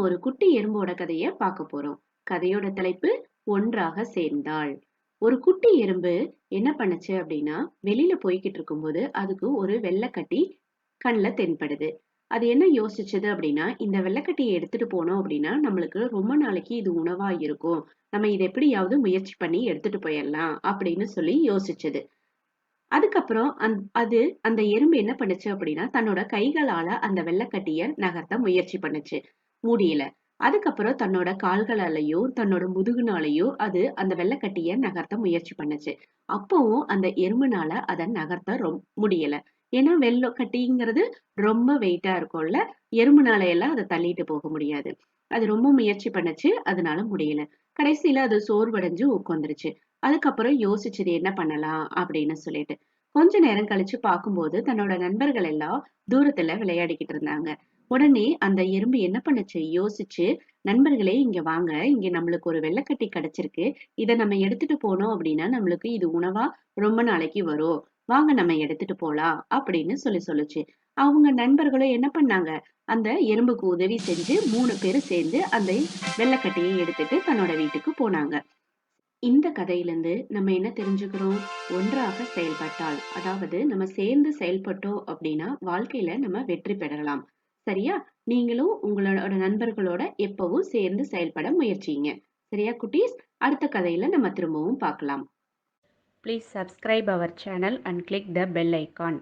ஒரு குட்டி எறும்போட கதைய பார்க்க போறோம். கதையோட தலைப்பு ஒன்றாக சேர்ந்தாள். ஒரு குட்டி எறும்பு என்ன பண்ணுச்சு அப்படின்னா, வெளியில போய்கிட்டு இருக்கும்போது அதுக்கு ஒரு வெள்ளைக்கட்டி கண்ல தென்படுது. அது என்ன யோசிச்சது அப்படின்னா, இந்த வெள்ளைக்கட்டியை எடுத்துட்டு போனோம் அப்படின்னா நம்மளுக்கு ரொம்ப நாளைக்கு இது உணவா இருக்கும். நம்ம இதை எப்படியாவது முயற்சி பண்ணி எடுத்துட்டு போயிடலாம் அப்படின்னு சொல்லி யோசிச்சது. அதுக்கப்புறம் அது அந்த எறும்பு என்ன பண்ணுச்சு அப்படின்னா, தன்னோட கைகளால அந்த வெள்ளைக்கட்டிய நகர்த்த முயற்சி பண்ணுச்சு. முடியல. அதுக்கப்புறம் தன்னோட கால்களாலயும், தன்னோட முதுகுனாலயும் அது அந்த வெள்ளைக்கட்டிய நகர்த்த முயற்சி பண்ணுச்சு. அப்பவும் அந்த எறும்புனால அத நகர்த்த முடியல. ஏன்னா வெள்ளைக்கட்டிங்கிறது ரொம்ப வெயிட்டா இருக்கும்ல. எறும்புனால எல்லாம் அத தள்ளிட்டு போக முடியாது. அது ரொம்ப முயற்சி பண்ணுச்சு. அதனால முடியல. கடைசியில அது சோர்வடைஞ்சு உட்கார்ந்துருச்சு. அதுக்கப்புறம் யோசிச்சது என்ன பண்ணலாம் அப்படின்னு சொல்லிட்டு. கொஞ்ச நேரம் கழிச்சு பார்க்கும்போது தன்னோட நண்பர்கள் எல்லாம் தூரத்துல விளையாடிக்கிட்டு இருந்தாங்க. உடனே அந்த எறும்பு என்ன பண்ணுச்சு யோசிச்சு, நண்பர்களே இங்க வாங்க, இங்க நம்மளுக்கு ஒரு வெள்ளைக்கட்டி கிடைச்சிருக்கு. இத நம்ம எடுத்துட்டு போனோம் அப்படின்னா நம்மளுக்கு இது உணவா ரொம்ப நாளைக்கு வரும். வாங்க நம்ம எடுத்துட்டு போலாம் அப்படின்னு சொல்லுச்சு. அவங்க நண்பர்களும் என்ன பண்ணாங்க, அந்த எறும்புக்கு உதவி செஞ்சு 3 பேரும் சேர்ந்து அந்த வெள்ளைக்கட்டியை எடுத்துட்டு தன்னோட வீட்டுக்கு போனாங்க. இந்த கதையிலிருந்து நம்ம என்ன தெரிஞ்சுக்கிறோம்? ஒன்றாக செயல்பட்டால், அதாவது நம்ம சேர்ந்து செயல்பட்டோம் அப்படின்னா வாழ்க்கையில நம்ம வெற்றி பெறலாம். சரியா? நீங்களும் உங்களோட நண்பர்களோட எப்பவும் சேர்ந்து செயல்பட முயற்சிங்க. சரியா குட்டீஸ்? அடுத்த கதையில நம்ம திரும்பவும் பார்க்கலாம். Please subscribe our channel and click the bell icon.